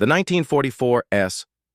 The 1944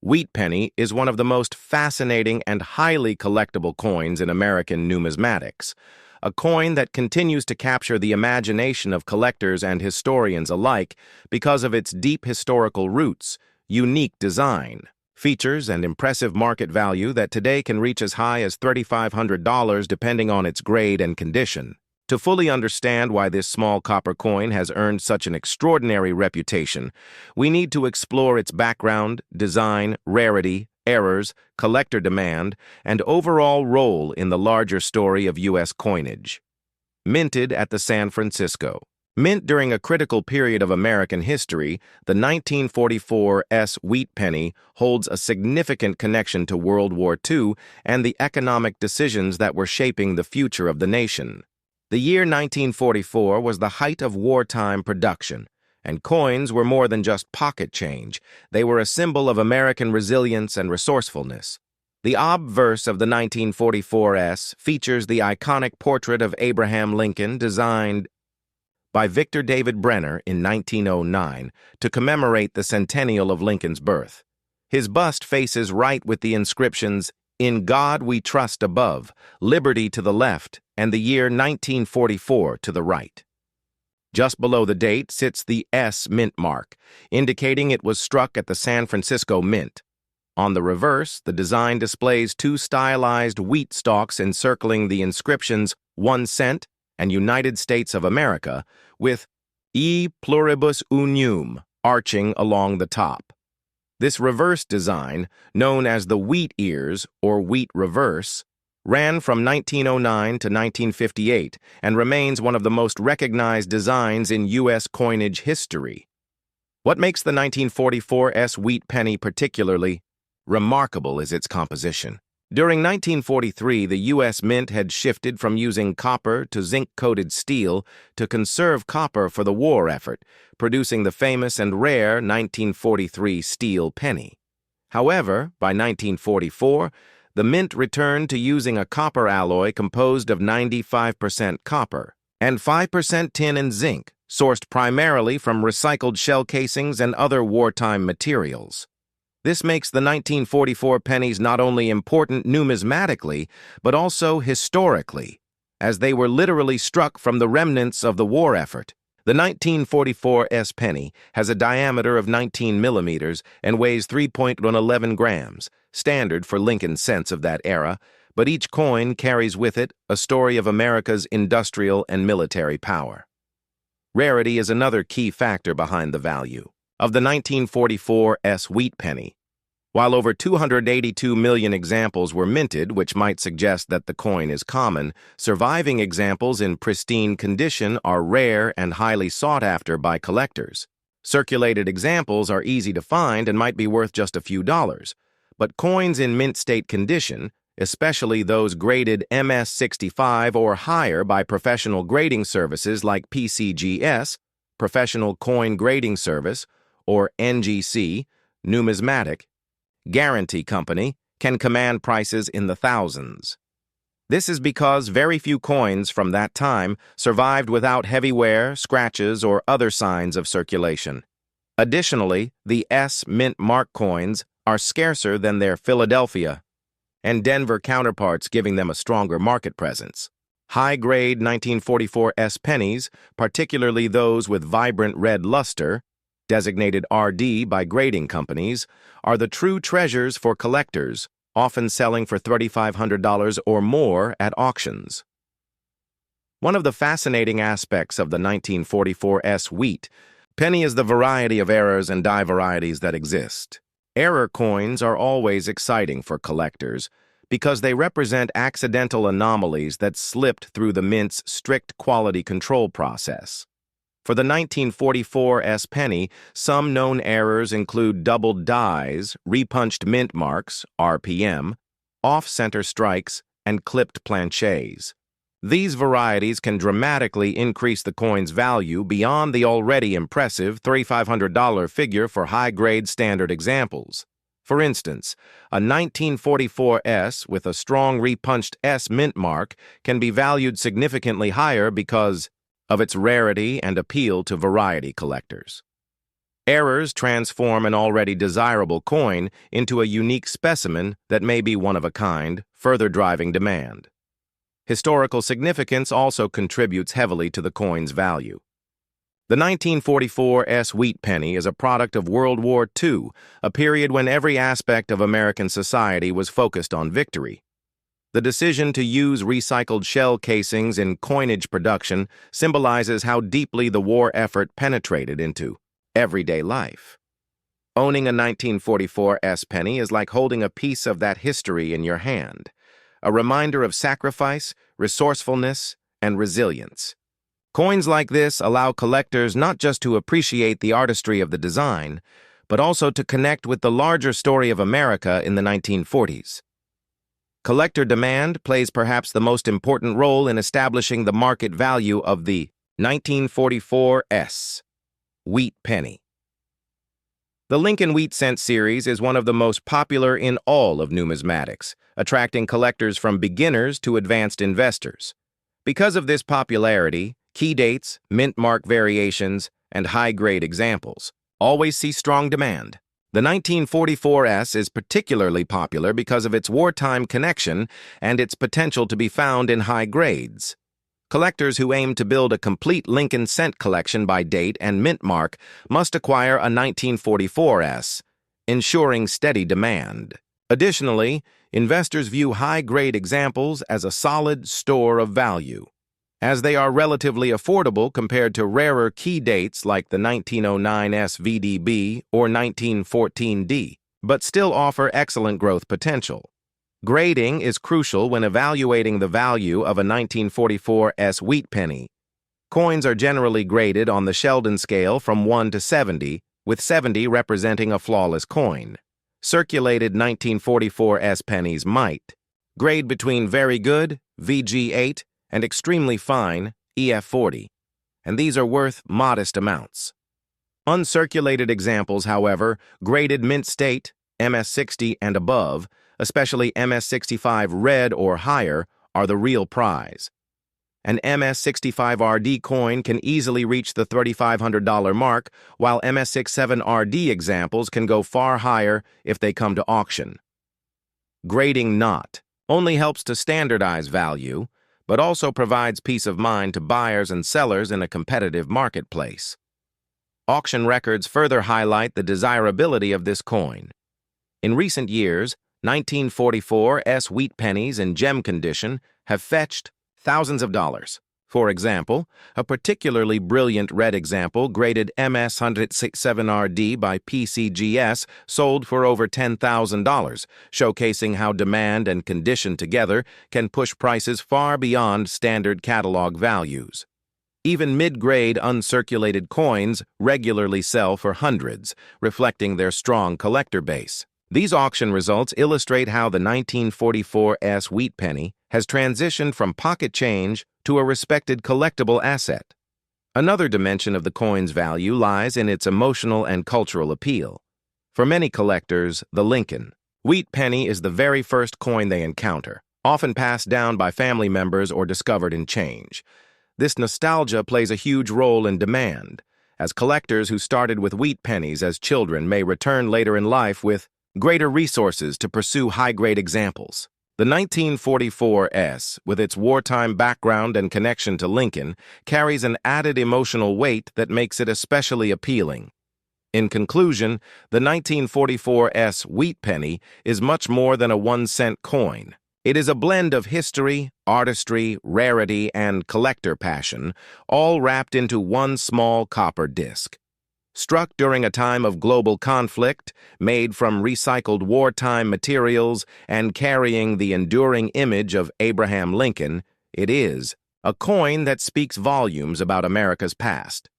Wheat Penny is one of the most fascinating and highly collectible coins in American numismatics, a coin that continues to capture the imagination of collectors and historians alike because of its deep historical roots, unique design, features, and impressive market value that today can reach as high as $3,500 depending on its grade and condition. To fully understand why this small copper coin has earned such an extraordinary reputation, we need to explore its background, design, rarity, errors, collector demand, and overall role in the larger story of U.S. coinage. Minted at the San Francisco. Mint during a critical period of American history, the 1944 Wheat Penny holds a significant connection to World War II and the economic decisions that were shaping the future of the nation. The year 1944 was the height of wartime production, and coins were more than just pocket change. They were a symbol of American resilience and resourcefulness. The obverse of the 1944 features the iconic portrait of Abraham Lincoln designed by Victor David Brenner in 1909 to commemorate the centennial of Lincoln's birth. His bust faces right with the inscriptions, "In God We Trust" above, "Liberty" to the left, and the year 1944 to the right. Just below the date sits the S mint mark, indicating it was struck at the San Francisco Mint. On the reverse, the design displays two stylized wheat stalks encircling the inscriptions 1 cent and United States of America, with E pluribus unum arching along the top. This reverse design, known as the wheat ears or wheat reverse, ran from 1909 to 1958 and remains one of the most recognized designs in U.S. coinage history. What makes the 1944 Wheat Penny particularly remarkable is its composition. During 1943, the U.S. Mint had shifted from using copper to zinc-coated steel to conserve copper for the war effort, producing the famous and rare 1943 steel penny. However, by 1944, the Mint returned to using a copper alloy composed of 95% copper and 5% tin and zinc, sourced primarily from recycled shell casings and other wartime materials. This makes the 1944 pennies not only important numismatically, but also historically, as they were literally struck from the remnants of the war effort. The 1944 penny has a diameter of 19 millimeters and weighs 3.11 grams, standard for Lincoln cents of that era, but each coin carries with it a story of America's industrial and military power. Rarity is another key factor behind the value of the 1944 Wheat Penny. While over 282 million examples were minted, which might suggest that the coin is common, surviving examples in pristine condition are rare and highly sought after by collectors. Circulated examples are easy to find and might be worth just a few dollars, but coins in mint state condition, especially those graded MS-65 or higher by professional grading services like PCGS, Professional Coin Grading Service, or NGC, Numismatic Guarantee Company, can command prices in the thousands. This is because very few coins from that time survived without heavy wear, scratches, or other signs of circulation. Additionally, the Mint mark coins are scarcer than their Philadelphia and Denver counterparts, giving them a stronger market presence. High-grade 1944 pennies, particularly those with vibrant red luster, designated RD by grading companies, are the true treasures for collectors, often selling for $3,500 or more at auctions. One of the fascinating aspects of the 1944 Wheat Penny is the variety of errors and die varieties that exist. Error coins are always exciting for collectors because they represent accidental anomalies that slipped through the Mint's strict quality control process. For the 1944 penny, some known errors include doubled dies, repunched mint marks, RPM, off-center strikes, and clipped planchets. These varieties can dramatically increase the coin's value beyond the already impressive $3,500 figure for high-grade standard examples. For instance, a 1944 with a strong repunched mint mark can be valued significantly higher because of its rarity and appeal to variety collectors. Errors transform an already desirable coin into a unique specimen that may be one of a kind, further driving demand. Historical significance also contributes heavily to the coin's value. The 1944 Wheat Penny is a product of World War II, a period when every aspect of American society was focused on victory. The decision to use recycled shell casings in coinage production symbolizes how deeply the war effort penetrated into everyday life. Owning a 1944 penny is like holding a piece of that history in your hand, a reminder of sacrifice, resourcefulness, and resilience. Coins like this allow collectors not just to appreciate the artistry of the design, but also to connect with the larger story of America in the 1940s. Collector demand plays perhaps the most important role in establishing the market value of the 1944 Wheat Penny. The Lincoln Wheat Cent series is one of the most popular in all of numismatics, attracting collectors from beginners to advanced investors. Because of this popularity, key dates, mint mark variations, and high-grade examples always see strong demand. The 1944 is particularly popular because of its wartime connection and its potential to be found in high grades. Collectors who aim to build a complete Lincoln cent collection by date and mint mark must acquire a 1944 ensuring steady demand. Additionally, investors view high-grade examples as a solid store of value, as they are relatively affordable compared to rarer key dates like the 1909 VDB or 1914 D, but still offer excellent growth potential. Grading is crucial when evaluating the value of a 1944 Wheat Penny. Coins are generally graded on the Sheldon scale from 1 to 70, with 70 representing a flawless coin. Circulated 1944 pennies might grade between very good, VG8, and extremely fine, EF40, and these are worth modest amounts. Uncirculated examples, however, graded mint state, MS60 and above, especially MS65 red or higher, are the real prize. An MS65RD coin can easily reach the $3,500 mark, while MS67RD examples can go far higher if they come to auction. Grading not only helps to standardize value, but also provides peace of mind to buyers and sellers in a competitive marketplace. Auction records further highlight the desirability of this coin. In recent years, 1944 Wheat Pennies in gem condition have fetched thousands of dollars. For example, a particularly brilliant red example graded MS167RD by PCGS sold for over $10,000, showcasing how demand and condition together can push prices far beyond standard catalog values. Even mid-grade uncirculated coins regularly sell for hundreds, reflecting their strong collector base. These auction results illustrate how the 1944 Wheat Penny has transitioned from pocket change to a respected collectible asset. Another dimension of the coin's value lies in its emotional and cultural appeal. For many collectors, the Lincoln Wheat Penny is the very first coin they encounter, often passed down by family members or discovered in change. This nostalgia plays a huge role in demand, as collectors who started with wheat pennies as children may return later in life with greater resources to pursue high-grade examples. The 1944 with its wartime background and connection to Lincoln, carries an added emotional weight that makes it especially appealing. In conclusion, the 1944 Wheat Penny is much more than a 1-cent coin. It is a blend of history, artistry, rarity, and collector passion, all wrapped into one small copper disc. Struck during a time of global conflict, made from recycled wartime materials, and carrying the enduring image of Abraham Lincoln, it is a coin that speaks volumes about America's past.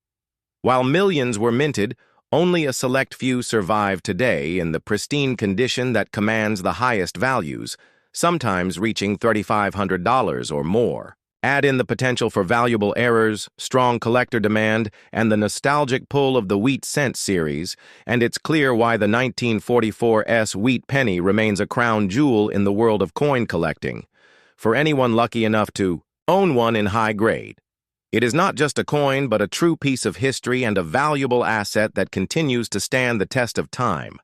While millions were minted, only a select few survive today in the pristine condition that commands the highest values, sometimes reaching $3,500 or more. Add in the potential for valuable errors, strong collector demand, and the nostalgic pull of the Wheat Cent series, and it's clear why the 1944 Wheat Penny remains a crown jewel in the world of coin collecting, for anyone lucky enough to own one in high grade. It is not just a coin, but a true piece of history and a valuable asset that continues to stand the test of time.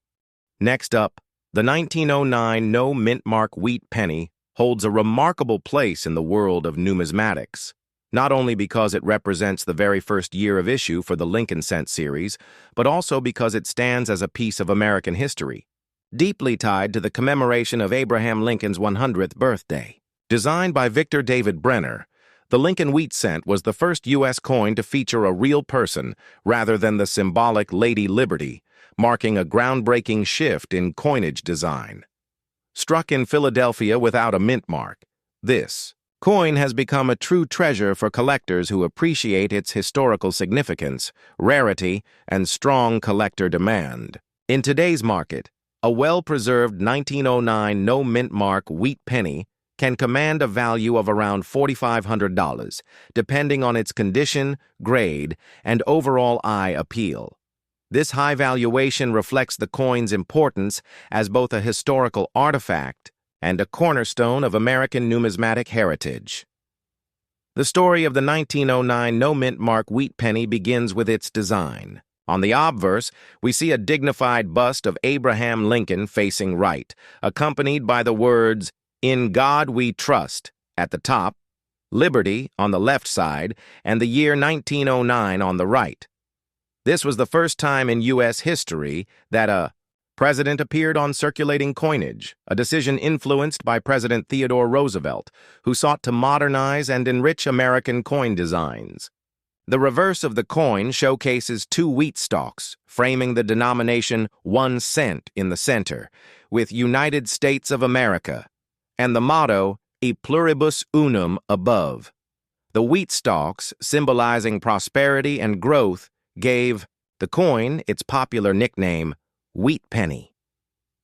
Next up, the 1909 no-mint mark wheat penny holds a remarkable place in the world of numismatics, not only because it represents the very first year of issue for the Lincoln cent series, but also because it stands as a piece of American history, deeply tied to the commemoration of Abraham Lincoln's 100th birthday. Designed by Victor David Brenner, the Lincoln wheat cent was the first U.S. coin to feature a real person rather than the symbolic Lady Liberty, marking a groundbreaking shift in coinage design. Struck in Philadelphia without a mint mark, this coin has become a true treasure for collectors who appreciate its historical significance, rarity, and strong collector demand. In today's market, a well-preserved 1909 no-mint mark wheat penny can command a value of around $4,500, depending on its condition, grade, and overall eye appeal. This high valuation reflects the coin's importance as both a historical artifact and a cornerstone of American numismatic heritage. The story of the 1909 no-mint mark wheat penny begins with its design. On the obverse, we see a dignified bust of Abraham Lincoln facing right, accompanied by the words, "In God We Trust," at the top, Liberty on the left side, and the year 1909 on the right. This was the first time in U.S. history that a president appeared on circulating coinage, a decision influenced by President Theodore Roosevelt, who sought to modernize and enrich American coin designs. The reverse of the coin showcases two wheat stalks, framing the denomination 1 cent in the center, with United States of America, and the motto, E pluribus unum, above. The wheat stalks, symbolizing prosperity and growth, gave the coin its popular nickname, Wheat Penny.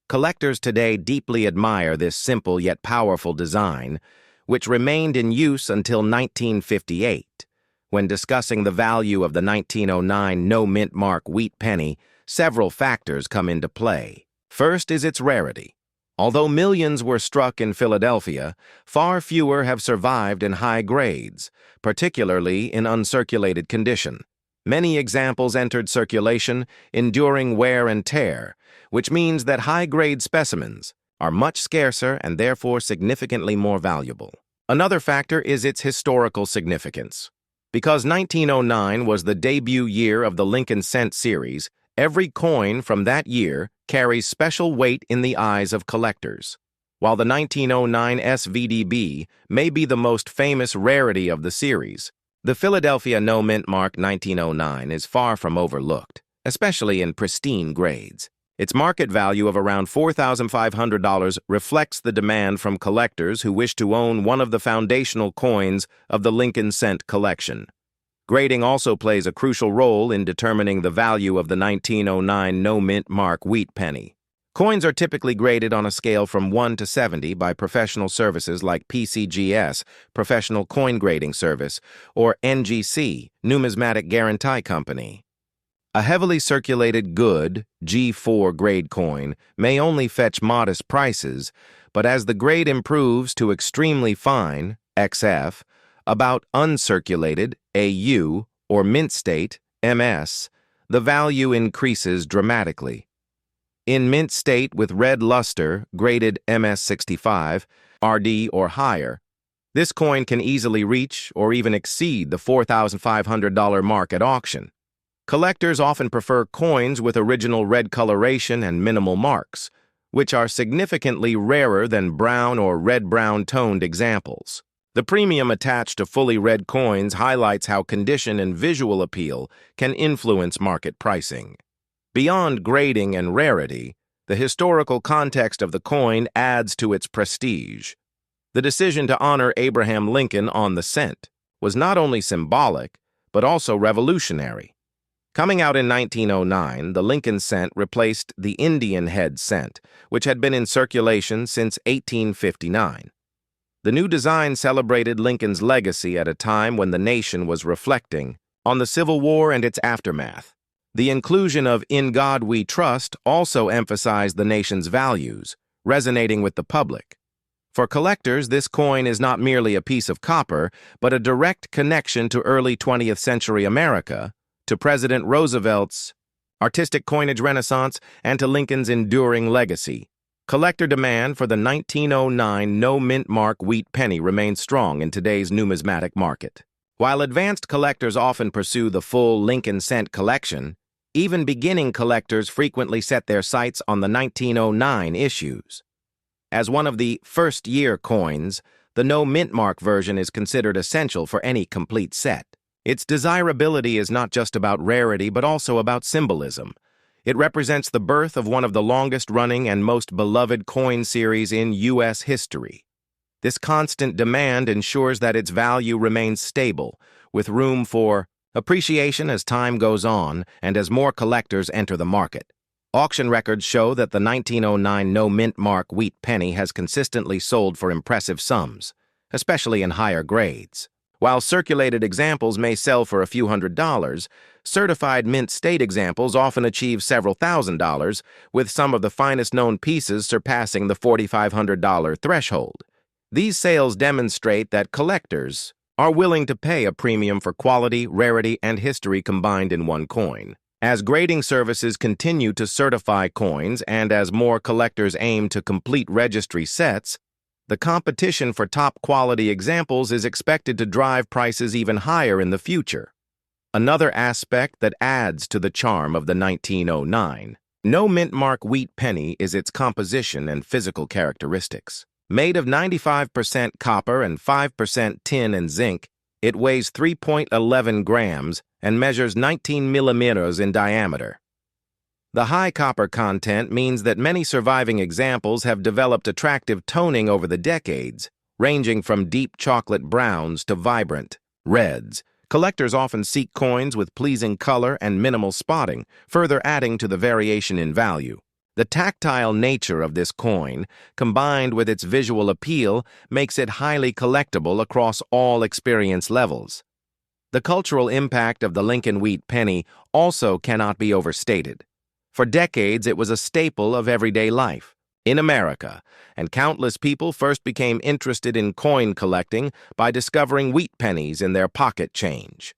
Collectors today deeply admire this simple yet powerful design, which remained in use until 1958. When discussing the value of the 1909 no-mint mark wheat penny, several factors come into play. First is its rarity. Although millions were struck in Philadelphia, far fewer have survived in high grades, particularly in uncirculated condition. Many examples entered circulation, enduring wear and tear, which means that high-grade specimens are much scarcer and therefore significantly more valuable. Another factor is its historical significance. Because 1909 was the debut year of the Lincoln cent series, every coin from that year carries special weight in the eyes of collectors. While the 1909 SVDB may be the most famous rarity of the series, the Philadelphia no-mint mark 1909 is far from overlooked, especially in pristine grades. Its market value of around $4,500 reflects the demand from collectors who wish to own one of the foundational coins of the Lincoln cent collection. Grading also plays a crucial role in determining the value of the 1909 no-mint mark wheat penny. Coins are typically graded on a scale from 1 to 70 by professional services like PCGS, Professional Coin Grading Service, or NGC, Numismatic Guarantee Company. A heavily circulated good, G4 grade coin may only fetch modest prices, but as the grade improves to extremely fine, XF, about uncirculated, AU, or mint state, MS, the value increases dramatically. In mint state with red luster, graded MS65, RD or higher, this coin can easily reach or even exceed the $4,500 mark at auction. Collectors often prefer coins with original red coloration and minimal marks, which are significantly rarer than brown or red-brown toned examples. The premium attached to fully red coins highlights how condition and visual appeal can influence market pricing. Beyond grading and rarity, the historical context of the coin adds to its prestige. The decision to honor Abraham Lincoln on the cent was not only symbolic, but also revolutionary. Coming out in 1909, the Lincoln cent replaced the Indian head cent, which had been in circulation since 1859. The new design celebrated Lincoln's legacy at a time when the nation was reflecting on the Civil War and its aftermath. The inclusion of "In God We Trust" also emphasized the nation's values, resonating with the public. For collectors, this coin is not merely a piece of copper, but a direct connection to early 20th century America, to President Roosevelt's artistic coinage renaissance, and to Lincoln's enduring legacy. Collector demand for the 1909 no-mint mark wheat penny remains strong in today's numismatic market. While advanced collectors often pursue the full Lincoln cent collection, even beginning collectors frequently set their sights on the 1909 issues. As one of the first-year coins, the no-mint mark version is considered essential for any complete set. Its desirability is not just about rarity, but also about symbolism. It represents the birth of one of the longest-running and most beloved coin series in U.S. history. This constant demand ensures that its value remains stable, with room for appreciation as time goes on and as more collectors enter the market. Auction records show that the 1909 no-mint mark wheat penny has consistently sold for impressive sums, especially in higher grades. While circulated examples may sell for a few $100s, certified mint state examples often achieve several $1,000s, with some of the finest known pieces surpassing the $4,500 threshold. These sales demonstrate that collectors are willing to pay a premium for quality, rarity, and history combined in one coin. As grading services continue to certify coins and as more collectors aim to complete registry sets, the competition for top-quality examples is expected to drive prices even higher in the future. Another aspect that adds to the charm of the 1909 no-mint mark wheat penny is its composition and physical characteristics. Made of 95% copper and 5% tin and zinc, it weighs 3.11 grams and measures 19 millimeters in diameter. The high copper content means that many surviving examples have developed attractive toning over the decades, ranging from deep chocolate browns to vibrant reds. Collectors often seek coins with pleasing color and minimal spotting, further adding to the variation in value. The tactile nature of this coin, combined with its visual appeal, makes it highly collectible across all experience levels. The cultural impact of the Lincoln wheat penny also cannot be overstated. For decades, it was a staple of everyday life in America, and countless people first became interested in coin collecting by discovering wheat pennies in their pocket change.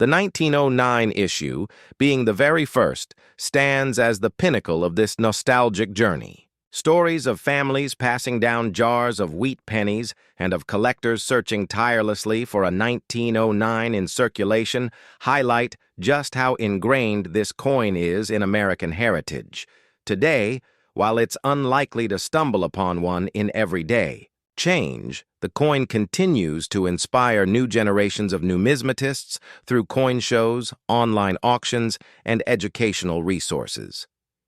The 1909 issue, being the very first, stands as the pinnacle of this nostalgic journey. Stories of families passing down jars of wheat pennies and of collectors searching tirelessly for a 1909 in circulation highlight just how ingrained this coin is in American heritage. Today, while it's unlikely to stumble upon one in everyday change, the coin continues to inspire new generations of numismatists through coin shows, online auctions, and educational resources.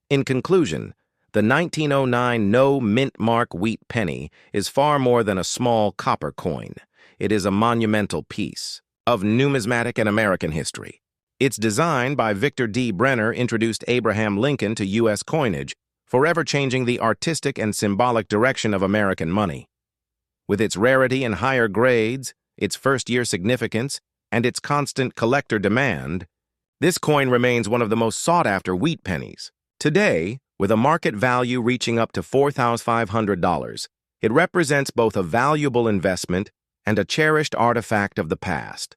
In conclusion, the 1909 no-mint mark wheat penny is far more than a small copper coin. It is a monumental piece of numismatic and American history. Its design by Victor D. Brenner introduced Abraham Lincoln to U.S. coinage, forever changing the artistic and symbolic direction of American money. With its rarity and higher grades, its first-year significance, and its constant collector demand, this coin remains one of the most sought-after wheat pennies. Today, with a market value reaching up to $4,500, it represents both a valuable investment and a cherished artifact of the past.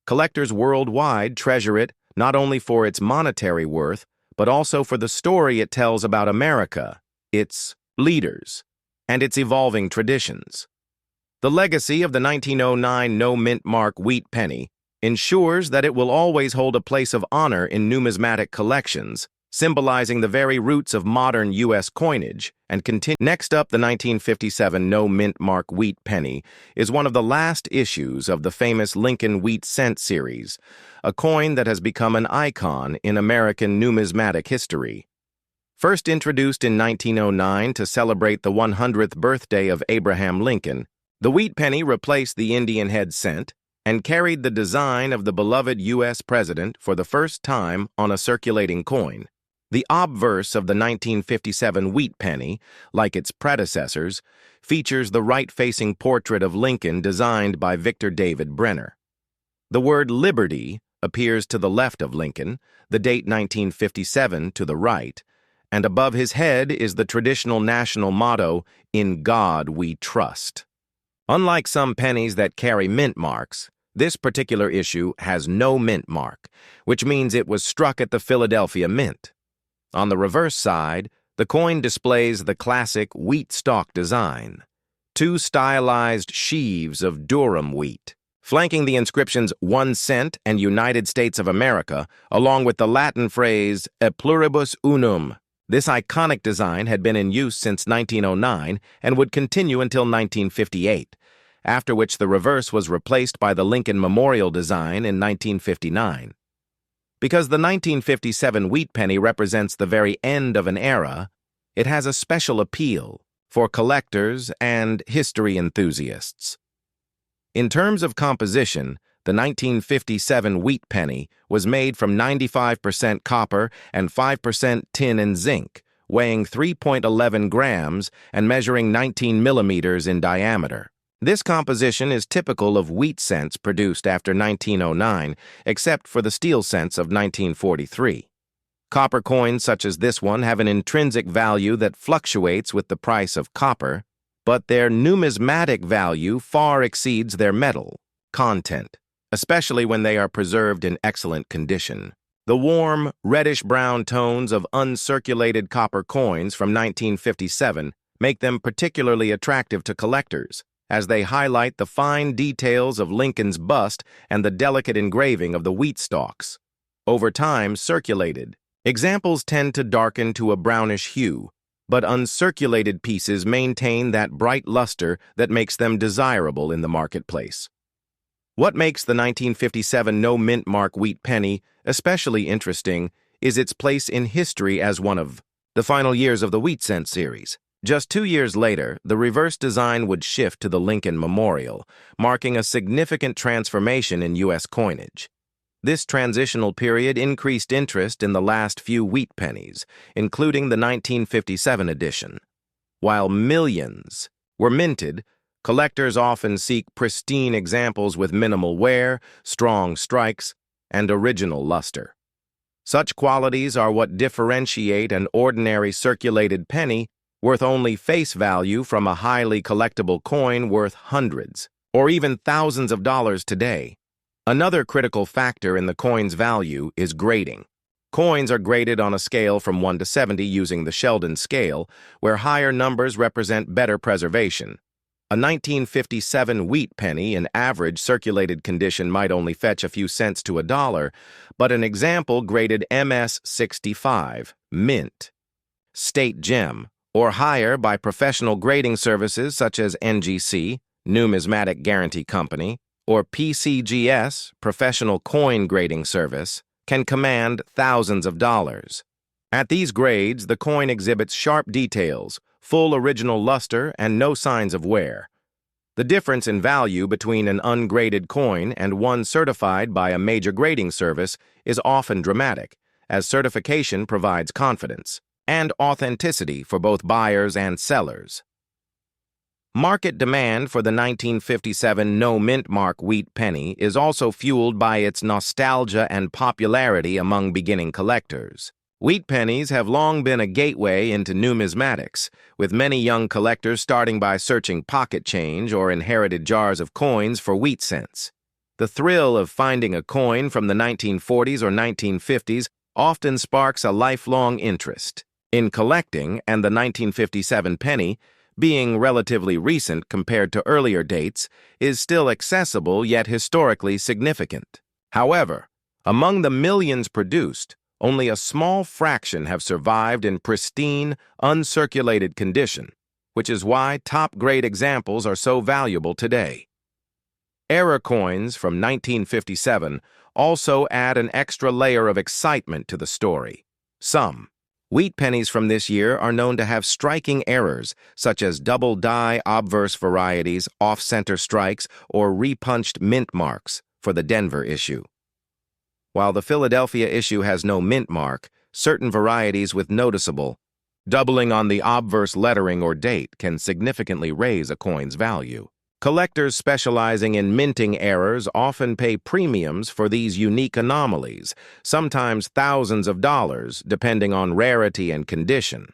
Collectors worldwide treasure it not only for its monetary worth, but also for the story it tells about America, its leaders, and its evolving traditions. The legacy of the 1909 no-mint mark wheat penny ensures that it will always hold a place of honor in numismatic collections, symbolizing the very roots of modern U.S. coinage, and continue. Next up, the 1957 no-mint mark wheat penny is one of the last issues of the famous Lincoln wheat cent series, a coin that has become an icon in American numismatic history. First introduced in 1909 to celebrate the 100th birthday of Abraham Lincoln, the wheat penny replaced the Indian head cent and carried the design of the beloved U.S. president for the first time on a circulating coin. The obverse of the 1957 wheat penny, like its predecessors, features the right-facing portrait of Lincoln designed by Victor David Brenner. The word liberty appears to the left of Lincoln, the date 1957 to the right, and above his head is the traditional national motto, "In God We Trust." Unlike some pennies that carry mint marks, this particular issue has no mint mark, which means it was struck at the Philadelphia Mint. On the reverse side, the coin displays the classic wheat stalk design, two stylized sheaves of Durham wheat, flanking the inscriptions 1 cent and United States of America, along with the Latin phrase E pluribus unum. This iconic design had been in use since 1909 and would continue until 1958, after which the reverse was replaced by the Lincoln Memorial design in 1959. Because the 1957 wheat penny represents the very end of an era, it has a special appeal for collectors and history enthusiasts. In terms of composition, the 1957 wheat penny was made from 95% copper and 5% tin and zinc, weighing 3.11 grams and measuring 19 millimeters in diameter. This composition is typical of wheat cents produced after 1909, except for the steel cents of 1943. Copper coins such as this one have an intrinsic value that fluctuates with the price of copper, but their numismatic value far exceeds their metal content, especially when they are preserved in excellent condition. The warm, reddish-brown tones of uncirculated copper coins from 1957 make them particularly attractive to collectors, as they highlight the fine details of Lincoln's bust and the delicate engraving of the wheat stalks. Over time, circulated examples tend to darken to a brownish hue, but uncirculated pieces maintain that bright luster that makes them desirable in the marketplace. What makes the 1957 no-mint mark wheat penny especially interesting is its place in history as one of the final years of the wheat cent series. Just 2 years later, the reverse design would shift to the Lincoln Memorial, marking a significant transformation in U.S. coinage. This transitional period increased interest in the last few wheat pennies, including the 1957 edition. While millions were minted, collectors often seek pristine examples with minimal wear, strong strikes, and original luster. Such qualities are what differentiate an ordinary circulated penny worth only face value from a highly collectible coin worth hundreds or even thousands of dollars today. Another critical factor in the coin's value is grading. Coins are graded on a scale from 1 to 70 using the Sheldon scale, where higher numbers represent better preservation. A 1957 wheat penny in average circulated condition might only fetch a few cents to a dollar, but an example graded MS 65, mint, state gem, or higher by professional grading services such as NGC, Numismatic Guarantee Company, or PCGS, Professional Coin Grading Service, can command thousands of dollars. At these grades, the coin exhibits sharp details, full original luster, and no signs of wear. The difference in value between an ungraded coin and one certified by a major grading service is often dramatic, as certification provides confidence and authenticity for both buyers and sellers. Market demand for the 1957 no-mint mark wheat penny is also fueled by its nostalgia and popularity among beginning collectors. Wheat pennies have long been a gateway into numismatics, with many young collectors starting by searching pocket change or inherited jars of coins for wheat cents. The thrill of finding a coin from the 1940s or 1950s often sparks a lifelong interest in collecting, and the 1957 penny, being relatively recent compared to earlier dates, is still accessible yet historically significant. However, among the millions produced, only a small fraction have survived in pristine, uncirculated condition, which is why top-grade examples are so valuable today. Era coins from 1957 also add an extra layer of excitement to the story. Some wheat pennies from this year are known to have striking errors, such as double die obverse varieties, off-center strikes, or repunched mint marks for the Denver issue. While the Philadelphia issue has no mint mark, certain varieties with noticeable doubling on the obverse lettering or date can significantly raise a coin's value. Collectors specializing in minting errors often pay premiums for these unique anomalies, sometimes thousands of dollars, depending on rarity and condition.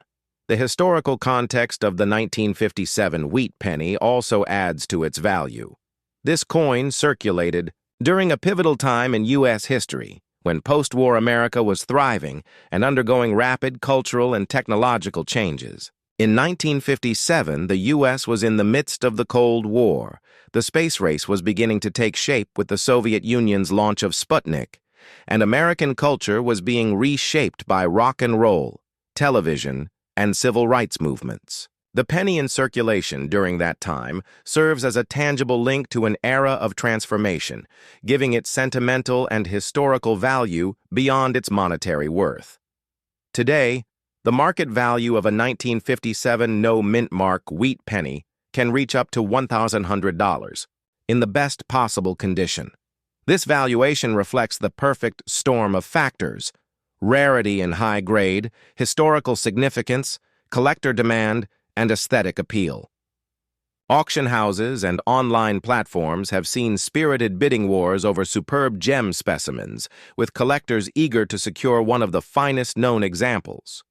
The historical context of the 1957 wheat penny also adds to its value. This coin circulated during a pivotal time in U.S. history, when post-war America was thriving and undergoing rapid cultural and technological changes. In 1957, the U.S. was in the midst of the Cold War. The space race was beginning to take shape with the Soviet Union's launch of Sputnik, and American culture was being reshaped by rock and roll, television, and civil rights movements. The penny in circulation during that time serves as a tangible link to an era of transformation, giving it sentimental and historical value beyond its monetary worth. Today, the market value of a 1957 no-mint mark wheat penny can reach up to $1,100 in the best possible condition. This valuation reflects the perfect storm of factors: rarity and high grade, historical significance, collector demand, and aesthetic appeal. Auction houses and online platforms have seen spirited bidding wars over superb gem specimens, with collectors eager to secure one of the finest known examples.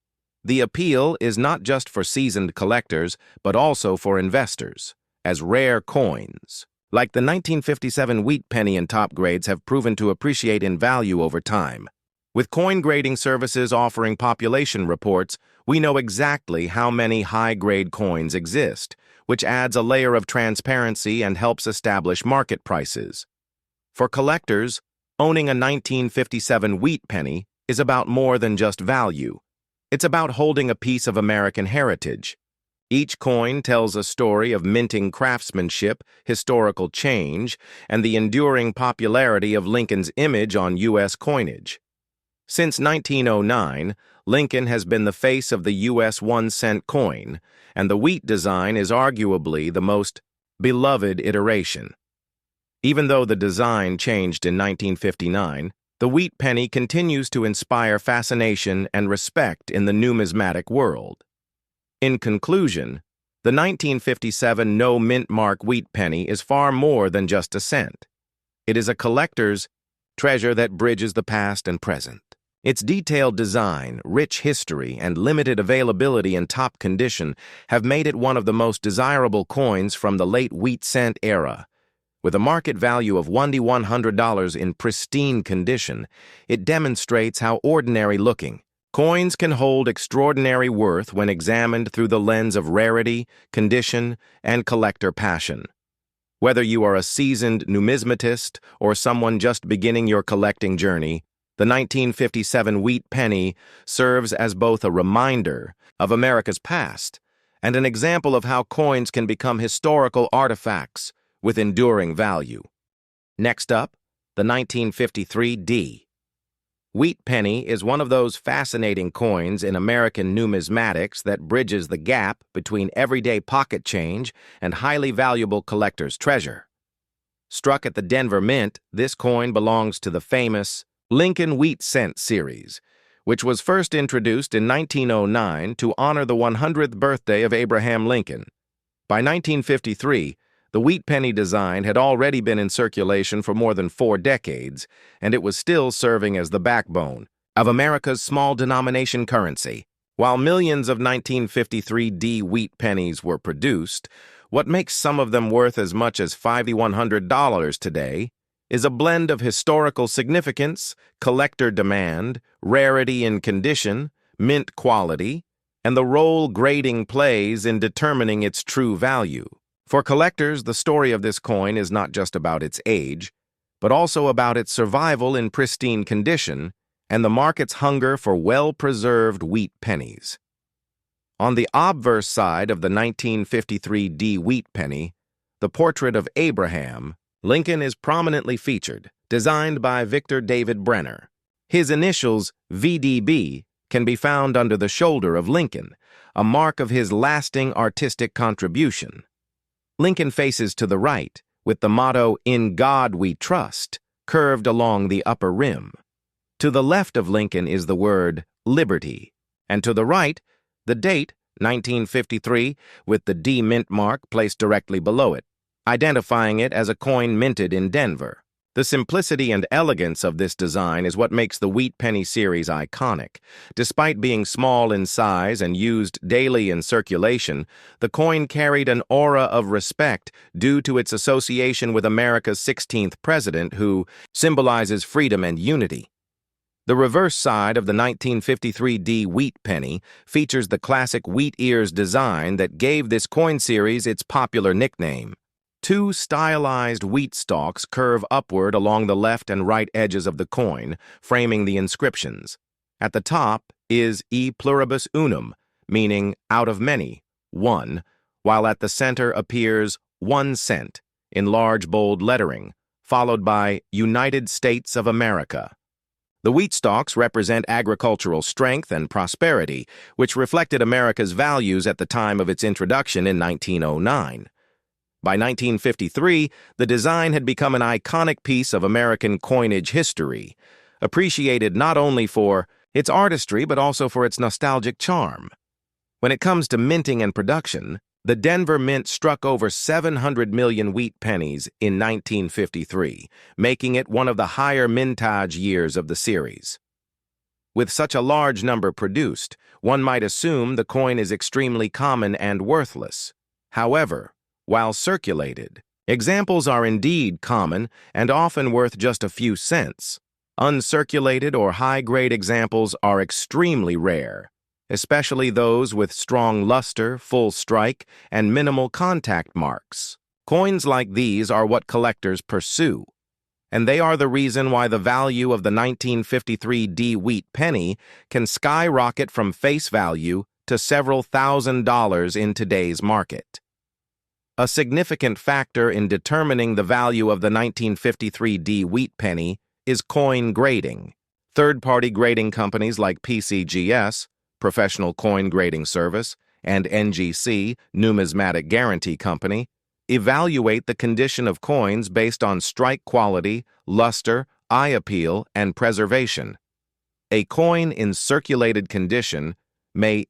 The appeal is not just for seasoned collectors, but also for investors, as rare coins, like the 1957 wheat penny and top grades, have proven to appreciate in value over time. With coin grading services offering population reports, we know exactly how many high-grade coins exist, which adds a layer of transparency and helps establish market prices. For collectors, owning a 1957 wheat penny is about more than just value. It's about holding a piece of American heritage. Each coin tells a story of minting craftsmanship, historical change, and the enduring popularity of Lincoln's image on U.S. coinage. Since 1909, Lincoln has been the face of the U.S. 1-cent coin, and the wheat design is arguably the most beloved iteration. Even though the design changed in 1959, the wheat penny continues to inspire fascination and respect in the numismatic world. In conclusion, the 1957 no-mint mark wheat penny is far more than just a cent. It is a collector's treasure that bridges the past and present. Its detailed design, rich history, and limited availability in top condition have made it one of the most desirable coins from the late wheat cent era. With a market value of $1,100 in pristine condition, it demonstrates how ordinary-looking coins can hold extraordinary worth when examined through the lens of rarity, condition, and collector passion. Whether you are a seasoned numismatist or someone just beginning your collecting journey, the 1957 wheat penny serves as both a reminder of America's past and an example of how coins can become historical artifacts with enduring value. Next up, the 1953 D. Wheat penny is one of those fascinating coins in American numismatics that bridges the gap between everyday pocket change and highly valuable collector's treasure. Struck at the Denver Mint, this coin belongs to the famous Lincoln Wheat Cent series, which was first introduced in 1909 to honor the 100th birthday of Abraham Lincoln. By 1953, the wheat penny design had already been in circulation for more than 4 decades, and it was still serving as the backbone of America's small-denomination currency. While millions of 1953 D wheat pennies were produced, what makes some of them worth as much as $5,100 today is a blend of historical significance, collector demand, rarity in condition, mint quality, and the role grading plays in determining its true value. For collectors, the story of this coin is not just about its age, but also about its survival in pristine condition and the market's hunger for well-preserved wheat pennies. On the obverse side of the 1953 D wheat penny, the portrait of Abraham Lincoln is prominently featured, designed by Victor David Brenner. His initials, VDB, can be found under the shoulder of Lincoln, a mark of his lasting artistic contribution. Lincoln faces to the right, with the motto, "In God We Trust," curved along the upper rim. To the left of Lincoln is the word Liberty, and to the right, the date, 1953, with the D mint mark placed directly below it. identifying it as a coin minted in Denver. The simplicity and elegance of this design is what makes the Wheat Penny series iconic. Despite being small in size and used daily in circulation, the coin carried an aura of respect due to its association with America's 16th president, who symbolizes freedom and unity. The reverse side of the 1953 Wheat Penny features the classic wheat ears design that gave this coin series its popular nickname. Two stylized wheat stalks curve upward along the left and right edges of the coin, framing the inscriptions. At the top is E pluribus unum, meaning out of many, one, while at the center appears 1 cent in large bold lettering, followed by United States of America. The wheat stalks represent agricultural strength and prosperity, which reflected America's values at the time of its introduction in 1909. By 1953, the design had become an iconic piece of American coinage history, appreciated not only for its artistry but also for its nostalgic charm. When it comes to minting and production, the Denver Mint struck over 700 million wheat pennies in 1953, making it one of the higher mintage years of the series. With such a large number produced, one might assume the coin is extremely common and worthless. However, while circulated, examples are indeed common and often worth just a few cents. Uncirculated or high-grade examples are extremely rare, especially those with strong luster, full strike, and minimal contact marks. Coins like these are what collectors pursue, and they are the reason why the value of the 1953 Wheat Penny can skyrocket from face value to several $1,000s in today's market. A significant factor in determining the value of the 1953 Wheat Penny is coin grading. Third-party grading companies like PCGS, Professional Coin Grading Service, and NGC, Numismatic Guarantee Company, evaluate the condition of coins based on strike quality, luster, eye appeal, and preservation. A coin in circulated condition may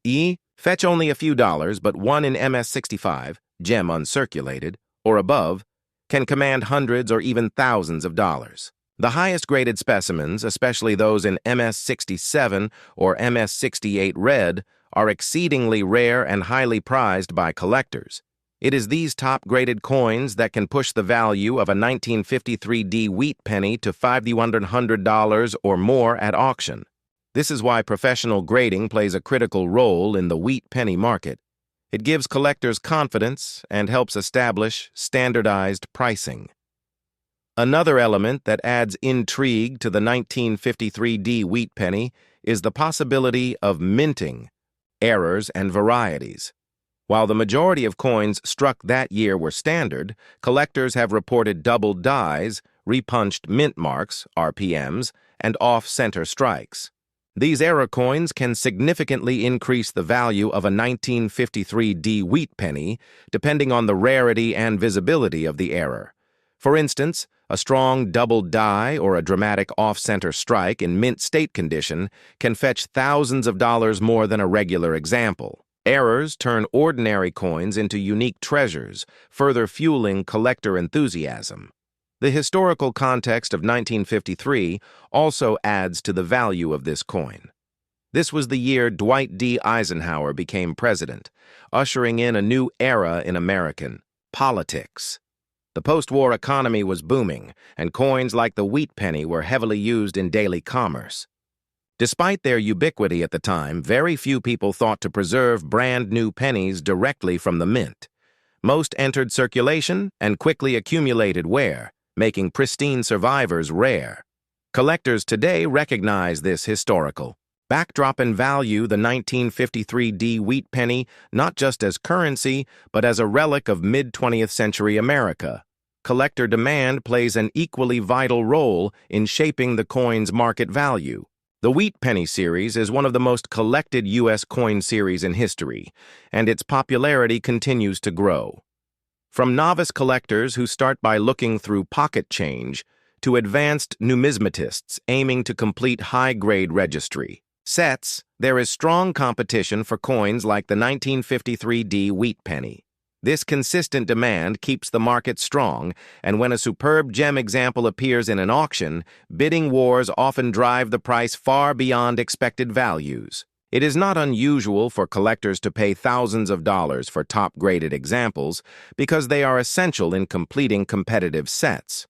fetch only a few dollars, but one in MS-65, gem uncirculated, or above, can command hundreds or even thousands of dollars. The highest graded specimens, especially those in MS-67 or MS-68 red, are exceedingly rare and highly prized by collectors. It is these top-graded coins that can push the value of a 1953 Wheat Penny to $5,100 or more at auction. This is why professional grading plays a critical role in the wheat penny market. It gives collectors confidence and helps establish standardized pricing. Another element that adds intrigue to the 1953 Wheat Penny is the possibility of minting, errors, and varieties. While the majority of coins struck that year were standard, collectors have reported doubled dies, repunched mint marks, RPMs, and off-center strikes. These error coins can significantly increase the value of a 1953 Wheat Penny, depending on the rarity and visibility of the error. For instance, a strong double die or a dramatic off-center strike in mint state condition can fetch thousands of dollars more than a regular example. Errors turn ordinary coins into unique treasures, further fueling collector enthusiasm. The historical context of 1953 also adds to the value of this coin. This was the year Dwight D. Eisenhower became president, ushering in a new era in American politics. The post-war economy was booming, and coins like the Wheat Penny were heavily used in daily commerce. Despite their ubiquity at the time, very few people thought to preserve brand-new pennies directly from the mint. Most entered circulation and quickly accumulated wear, making pristine survivors rare. Collectors today recognize this historical backdrop and value the 1953 Wheat Penny not just as currency, but as a relic of mid-20th century America. Collector demand plays an equally vital role in shaping the coin's market value. The Wheat Penny series is one of the most collected U.S. coin series in history, and its popularity continues to grow. From novice collectors who start by looking through pocket change to advanced numismatists aiming to complete high-grade registry sets, there is strong competition for coins like the 1953 Wheat Penny. This consistent demand keeps the market strong, and when a superb gem example appears in an auction, bidding wars often drive the price far beyond expected values. It is not unusual for collectors to pay thousands of dollars for top-graded examples because they are essential in completing competitive sets.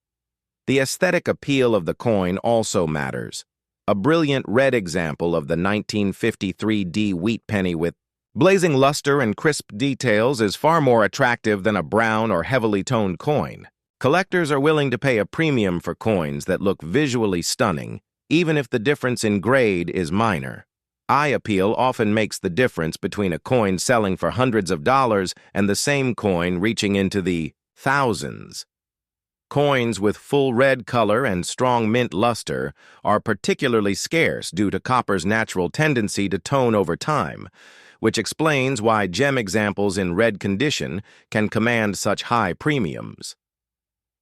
The aesthetic appeal of the coin also matters. A brilliant red example of the 1953 wheat penny with blazing luster and crisp details is far more attractive than a brown or heavily toned coin. Collectors are willing to pay a premium for coins that look visually stunning, even if the difference in grade is minor. Eye appeal often makes the difference between a coin selling for hundreds of dollars and the same coin reaching into the thousands. Coins with full red color and strong mint luster are particularly scarce due to copper's natural tendency to tone over time, which explains why gem examples in red condition can command such high premiums.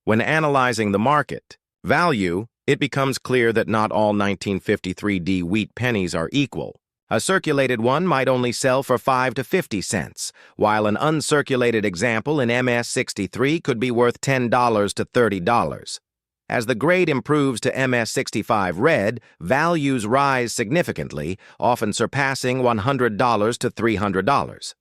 When analyzing the market value, it becomes clear that not all 1953 wheat pennies are equal. A circulated one might only sell for 5 to 50 cents, while an uncirculated example in MS63 could be worth $10 to $30. As the grade improves to MS65 red, values rise significantly, often surpassing $100 to $300.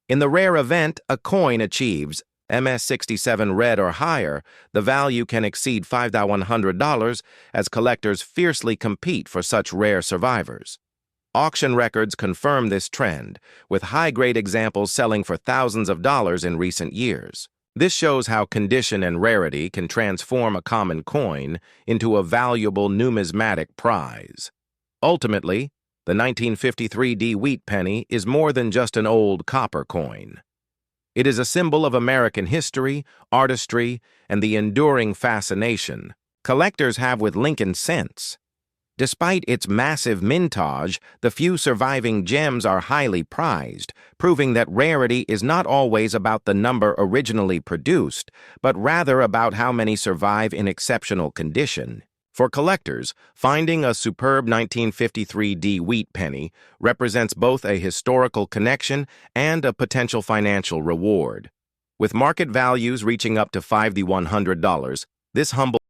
In the rare event a coin achieves MS67 red or higher, the value can exceed $5,100 as collectors fiercely compete for such rare survivors. Auction records confirm this trend, with high-grade examples selling for thousands of dollars in recent years. This shows how condition and rarity can transform a common coin into a valuable numismatic prize. Ultimately, the 1953 wheat penny is more than just an old copper coin. It is a symbol of American history, artistry, and the enduring fascination collectors have with Lincoln cents. Despite its massive mintage, the few surviving gems are highly prized, proving that rarity is not always about the number originally produced, but rather about how many survive in exceptional condition. For collectors, finding a superb 1953 wheat penny represents both a historical connection and a potential financial reward. With market values reaching up to $5,100, this humble